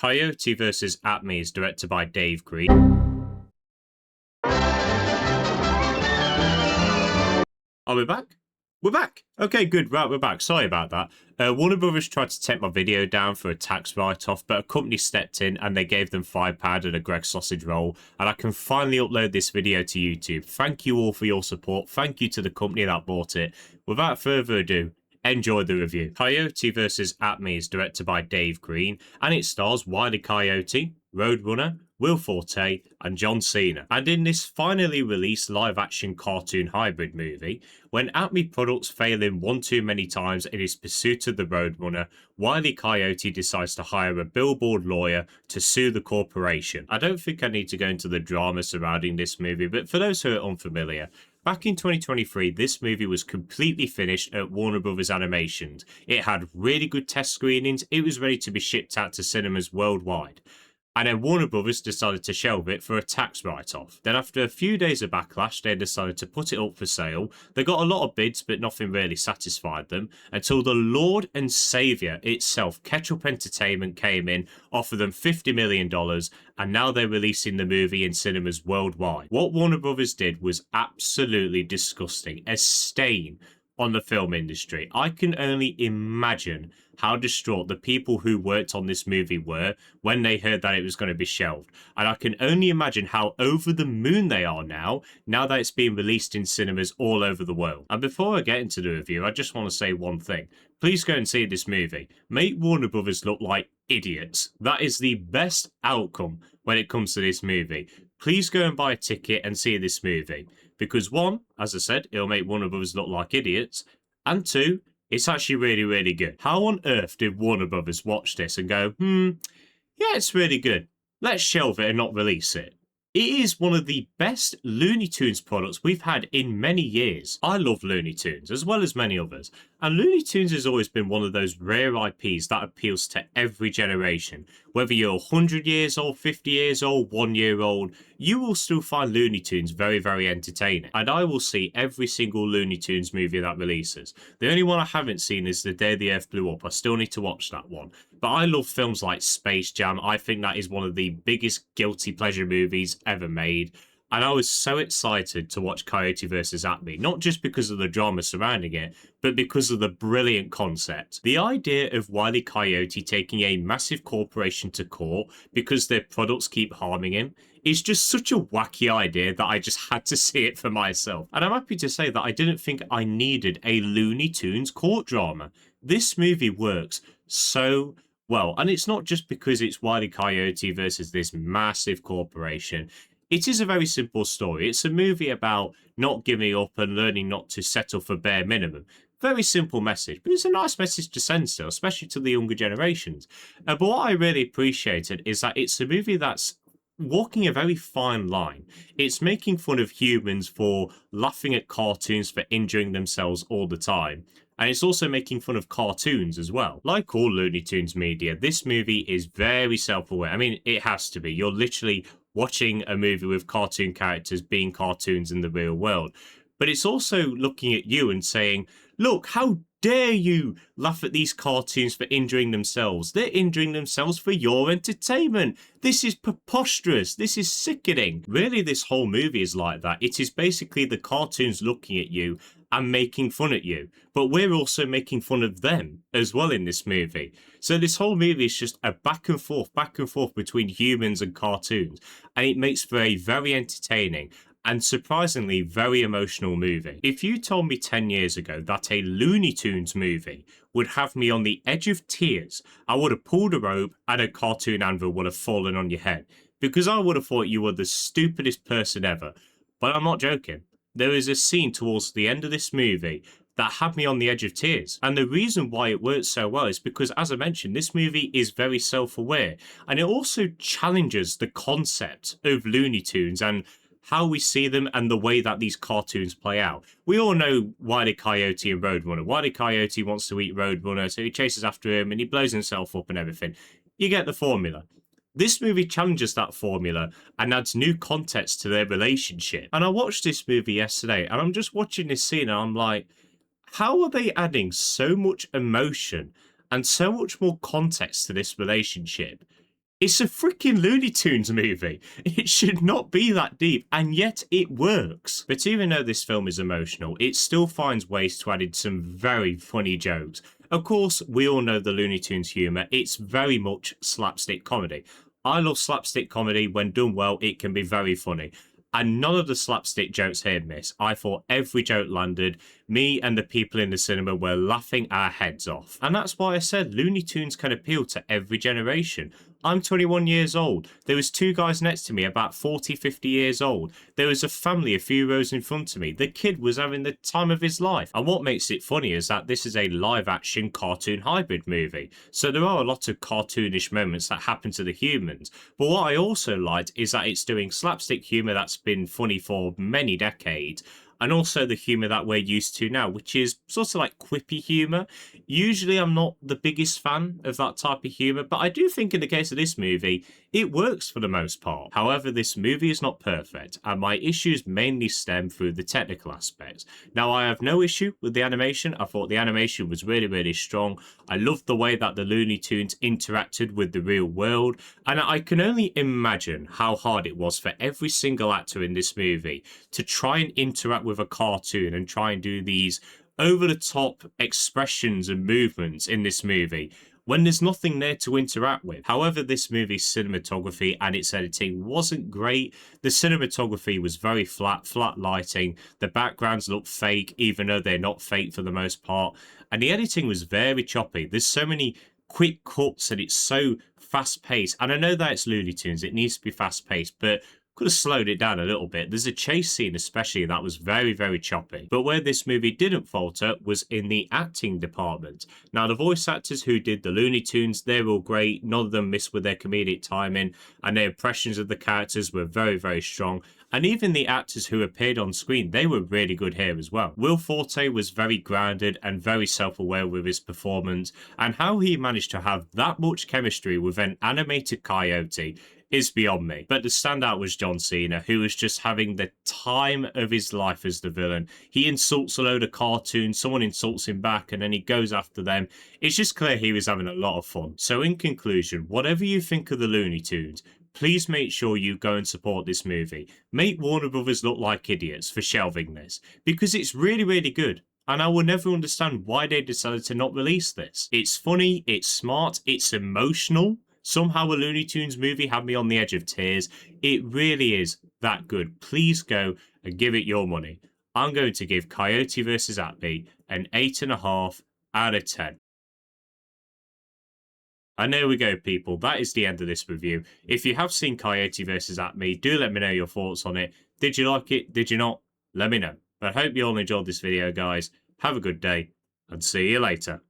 Coyote vs. Acme is directed by Dave Green. Are we back? We're back. Okay, good. Right, we're back. Sorry about that. Warner Brothers tried to take my video down for a tax write-off, but a company stepped in and they gave them £5 and a Greg sausage roll, and I can finally upload this video to YouTube. Thank you all for your support. Thank you to the company that bought it. Without further ado, enjoy the review. Coyote vs. Acme is directed by Dave Green, and it stars Wile E. Coyote, Roadrunner, Will Forte, and John Cena. And in this finally released live-action cartoon hybrid movie, when Acme products fail him one too many times in his pursuit of the Roadrunner, Wile E. Coyote decides to hire a billboard lawyer to sue the corporation. I don't think I need to go into the drama surrounding this movie, but for those who are unfamiliar, back in 2023, this movie was completely finished at Warner Brothers Animations. It had really good test screenings, it was ready to be shipped out to cinemas worldwide. And then Warner Brothers decided to shelve it for a tax write-off. Then after a few days of backlash, they decided to put it up for sale. They got a lot of bids, but nothing really satisfied them, until the Lord and Saviour itself, Ketchup Entertainment, came in, offered them $50 million, and now they're releasing the movie in cinemas worldwide. What Warner Brothers did was absolutely disgusting, a stain on the film industry. I can only imagine how distraught the people who worked on this movie were when they heard that it was going to be shelved. And I can only imagine how over the moon they are now that it's being released in cinemas all over the world. And before I get into the review, I just want to say one thing. Please go and see this movie. Make Warner Brothers look like idiots. That is the best outcome when it comes to this movie. Please go and buy a ticket and see this movie. Because one, as I said, it'll make Warner Brothers look like idiots. And two, it's actually really, really good. How on earth did Warner Brothers watch this and go, yeah, it's really good. Let's shelve it and not release it? It is one of the best Looney Tunes products we've had in many years. I love Looney Tunes, as well as many others. And Looney Tunes has always been one of those rare IPs that appeals to every generation. Whether you're 100 years old, 50 years old, 1 year old, you will still find Looney Tunes very, very entertaining. And I will see every single Looney Tunes movie that releases. The only one I haven't seen is The Day the Earth Blew Up. I still need to watch that one. But I love films like Space Jam. I think that is one of the biggest guilty pleasure movies ever made. And I was so excited to watch Coyote vs. Acme, not just because of the drama surrounding it, but because of the brilliant concept. The idea of Wile E. Coyote taking a massive corporation to court because their products keep harming him is just such a wacky idea that I just had to see it for myself. And I'm happy to say that I didn't think I needed a Looney Tunes court drama. This movie works so well, and it's not just because it's Wile E. Coyote versus this massive corporation. It is a very simple story. It's a movie about not giving up and learning not to settle for bare minimum. Very simple message, but it's a nice message to send still, especially to the younger generations. But what I really appreciated is that it's a movie that's walking a very fine line. It's making fun of humans for laughing at cartoons for injuring themselves all the time. And it's also making fun of cartoons as well. Like all Looney Tunes media, this movie is very self-aware. I mean, it has to be. You're literally watching a movie with cartoon characters being cartoons in the real world. But it's also looking at you and saying, look, how dare you laugh at these cartoons for injuring themselves? They're injuring themselves for your entertainment. This is preposterous. This is sickening. Really, this whole movie is like that. It is basically the cartoons looking at you and making fun at you. But we're also making fun of them as well in this movie. So this whole movie is just a back and forth between humans and cartoons. And it makes for a very entertaining and surprisingly very emotional movie. If you told me 10 years ago that a Looney Tunes movie would have me on the edge of tears, I would have pulled a rope and a cartoon anvil would have fallen on your head. Because I would have thought you were the stupidest person ever. But I'm not joking. There is a scene towards the end of this movie that had me on the edge of tears. And the reason why it works so well is because, as I mentioned, this movie is very self-aware. And it also challenges the concept of Looney Tunes and how we see them and the way that these cartoons play out. We all know Wile E. Coyote and Roadrunner. Wile E. Coyote wants to eat Roadrunner, so he chases after him and he blows himself up and everything. You get the formula. This movie challenges that formula and adds new context to their relationship. And I watched this movie yesterday and I'm just watching this scene and I'm like, how are they adding so much emotion and so much more context to this relationship It's a freaking Looney Tunes movie. It should not be that deep, and yet it works. But even though this film is emotional, it still finds ways to add in some very funny jokes. Of course, we all know the Looney Tunes humour. It's very much slapstick comedy. I love slapstick comedy. When done well, it can be very funny. And none of the slapstick jokes here miss. I thought every joke landed. Me and the people in the cinema were laughing our heads off. And that's why I said Looney Tunes can appeal to every generation. I'm 21 years old. There was two guys next to me about 40, 50 years old. There was a family a few rows in front of me. The kid was having the time of his life. And what makes it funny is that this is a live action cartoon hybrid movie. So there are a lot of cartoonish moments that happen to the humans. But what I also liked is that it's doing slapstick humour that's been funny for many decades, and also the humour that we're used to now, which is sort of like quippy humour. Usually I'm not the biggest fan of that type of humour, but I do think in the case of this movie, it works for the most part. However, this movie is not perfect, and my issues mainly stem through the technical aspects. Now, I have no issue with the animation. I thought the animation was really, really strong. I loved the way that the Looney Tunes interacted with the real world, and I can only imagine how hard it was for every single actor in this movie to try and interact with a cartoon and try and do these over-the-top expressions and movements in this movie when there's nothing there to interact with. However, this movie's cinematography and its editing wasn't great. The cinematography was very flat lighting. The backgrounds look fake, even though they're not fake for the most part. And the editing was very choppy. There's so many quick cuts and it's so fast-paced. And I know that it's Looney Tunes, it needs to be fast-paced, but could have slowed it down a little bit. There's a chase scene especially that was very, very choppy. But where this movie didn't falter was in the acting department. Now, the voice actors who did the Looney Tunes, they're all great. None of them missed with their comedic timing, and their impressions of the characters were very, very strong. And even the actors who appeared on screen, they were really good here as well. Will Forte was very grounded and very self-aware with his performance, and how he managed to have that much chemistry with an animated coyote is beyond me. But the standout was John Cena, who was just having the time of his life as the villain. He insults a load of cartoons, someone insults him back, and then he goes after them. It's just clear he was having a lot of fun. So in conclusion, whatever you think of the Looney Tunes, please make sure you go and support this movie. Make Warner Brothers look like idiots for shelving this, because it's really, really good. And I will never understand why they decided to not release this. It's funny, it's smart, it's emotional. Somehow a Looney Tunes movie had me on the edge of tears. It really is that good. Please go and give it your money. I'm going to give Coyote vs. Acme an 8.5 out of 10. And there we go, people. That is the end of this review. If you have seen Coyote vs. Acme, do let me know your thoughts on it. Did you like it? Did you not? Let me know. I hope you all enjoyed this video, guys. Have a good day, and see you later.